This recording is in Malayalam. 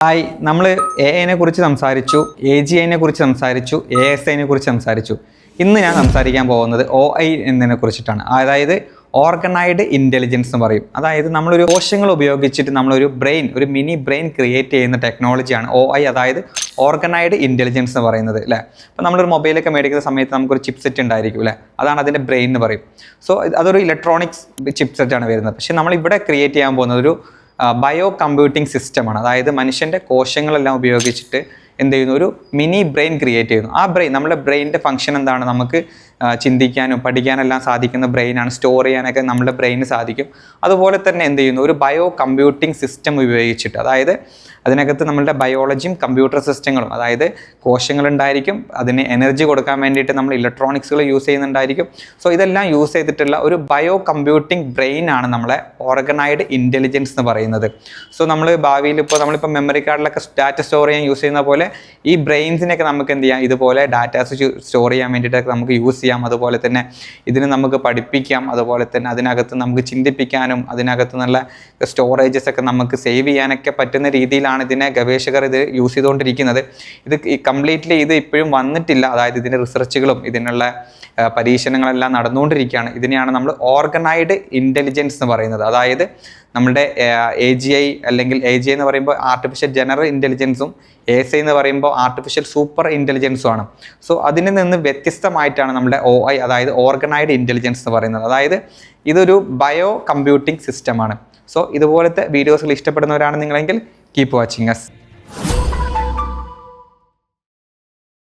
ഹായ്, നമ്മൾ എ ഐനെ കുറിച്ച് സംസാരിച്ചു, AGI കുറിച്ച് സംസാരിച്ചു, ASI കുറിച്ച് സംസാരിച്ചു. ഇന്ന് ഞാൻ സംസാരിക്കാൻ പോകുന്നത് OI എന്നതിനെ കുറിച്ചിട്ടാണ്. അതായത് ഓർഗനൈസ്ഡ് ഇൻ്റലിജൻസ് എന്ന് പറയും. അതായത് നമ്മളൊരു കോശങ്ങൾ ഉപയോഗിച്ചിട്ട് നമ്മളൊരു ഒരു മിനി ബ്രെയിൻ ക്രിയേറ്റ് ചെയ്യുന്ന ടെക്നോളജിയാണ് OI, അതായത് ഓർഗനൈസ്ഡ് ഇൻ്റലിജൻസ് എന്ന് പറയുന്നത് അല്ലേ. അപ്പോൾ നമ്മളൊരു മൊബൈലൊക്കെ മേടിക്കുന്ന സമയത്ത് നമുക്കൊരു ചിപ്പ് സെറ്റ് ഉണ്ടായിരിക്കും അല്ലേ, അതാണ് അതിൻ്റെ ബ്രെയിൻ എന്ന് പറയും. സോ അതൊരു ഇലക്ട്രോണിക്സ് ചിപ്പ് സെറ്റാണ് വരുന്നത്. പക്ഷേ നമ്മളിവിടെ ക്രിയേറ്റ് ചെയ്യാൻ പോകുന്നത് ഒരു ബയോ കമ്പ്യൂട്ടിംഗ് സിസ്റ്റമാണ്. അതായത് മനുഷ്യൻ്റെ കോശങ്ങളെല്ലാം ഉപയോഗിച്ചിട്ട് എന്ത് ചെയ്യുന്നു, ഒരു മിനി ബ്രെയിൻ ക്രിയേറ്റ് ചെയ്യുന്നു. ആ ബ്രെയിൻ, നമ്മുടെ ബ്രെയിനിൻ്റെ ഫംഗ്ഷൻ എന്താണ്, നമുക്ക് ചിന്തിക്കാനും പഠിക്കാനെല്ലാം സാധിക്കുന്ന ബ്രെയിനാണ്. സ്റ്റോർ ചെയ്യാനൊക്കെ നമ്മുടെ ബ്രെയിന് സാധിക്കും. അതുപോലെ തന്നെ എന്ത് ചെയ്യുന്നു, ഒരു ബയോ കമ്പ്യൂട്ടിംഗ് സിസ്റ്റം ഉപയോഗിച്ചിട്ട്, അതായത് അതിനകത്ത് നമ്മളുടെ ബയോളജിയും കമ്പ്യൂട്ടർ സിസ്റ്റങ്ങളും, അതായത് കോശങ്ങളുണ്ടായിരിക്കും, അതിന് എനർജി കൊടുക്കാൻ വേണ്ടിയിട്ട് നമ്മൾ ഇലക്ട്രോണിക്സുകൾ യൂസ് ചെയ്യുന്നുണ്ടായിരിക്കും. സോ ഇതെല്ലാം യൂസ് ചെയ്തിട്ടുള്ള ഒരു ബയോ കമ്പ്യൂട്ടിംഗ് ബ്രെയിനാണ് നമ്മളെ ഓർഗനൈസ്ഡ് ഇൻ്റലിജൻസ് എന്ന് പറയുന്നത്. സോ നമ്മൾ ഭാവിയിൽ നമ്മളിപ്പോൾ മെമ്മറി കാർഡിലൊക്കെ ഡാറ്റ സ്റ്റോർ ചെയ്യാൻ യൂസ് ചെയ്യുന്ന പോലെ ഈ ബ്രെയിൻസിനൊക്കെ നമുക്ക് എന്ത് ചെയ്യാം, ഇതുപോലെ ഡാറ്റാസ് സ്റ്റോർ ചെയ്യാൻ വേണ്ടിയിട്ടൊക്കെ നമുക്ക് യൂസ് ചെയ്യാം. അതുപോലെ തന്നെ ഇതിന് നമുക്ക് പഠിപ്പിക്കാം. അതുപോലെ തന്നെ അതിനകത്ത് നമുക്ക് ചിന്തിപ്പിക്കാനും അതിനകത്ത് നല്ല സ്റ്റോറേജസ് ഒക്കെ നമുക്ക് സേവ് ചെയ്യാനൊക്കെ പറ്റുന്ന രീതിയിലാണ് ഇതിനെ ഗവേഷകർ ഇത് യൂസ് ചെയ്തുകൊണ്ടിരിക്കുന്നത്. ഇത് കംപ്ലീറ്റ്ലി ഇത് ഇപ്പോഴും വന്നിട്ടില്ല. അതായത് ഇതിൻ്റെ റിസർച്ചുകളും ഇതിനുള്ള പരീക്ഷണങ്ങളെല്ലാം നടന്നുകൊണ്ടിരിക്കുകയാണ്. ഇതിനെയാണ് നമ്മൾ ഓർഗനൈസ്ഡ് ഇൻ്റലിജൻസ് എന്ന് പറയുന്നത്. അതായത് നമ്മുടെ AGI അല്ലെങ്കിൽ AGI എന്ന് പറയുമ്പോൾ ആർട്ടിഫിഷ്യൽ ജനറൽ ഇൻ്റലിജൻസും ASI എന്ന് പറയുമ്പോൾ ആർട്ടിഫിഷ്യൽ സൂപ്പർ ഇൻ്റലിജൻസും ആണ്. സോ അതിൽ നിന്ന് വ്യത്യസ്തമായിട്ടാണ് നമ്മുടെ OI, അതായത് ഓർഗനൈസ്ഡ് ഇൻ്റലിജൻസ് എന്ന് പറയുന്നത്. അതായത് ഇതൊരു ബയോ കമ്പ്യൂട്ടിംഗ് സിസ്റ്റമാണ്. സോ ഇതുപോലത്തെ വീഡിയോസുകൾ ഇഷ്ടപ്പെടുന്നവരാണ് നിങ്ങളെങ്കിൽ കീപ്പ് വാച്ചിങ് അസ്.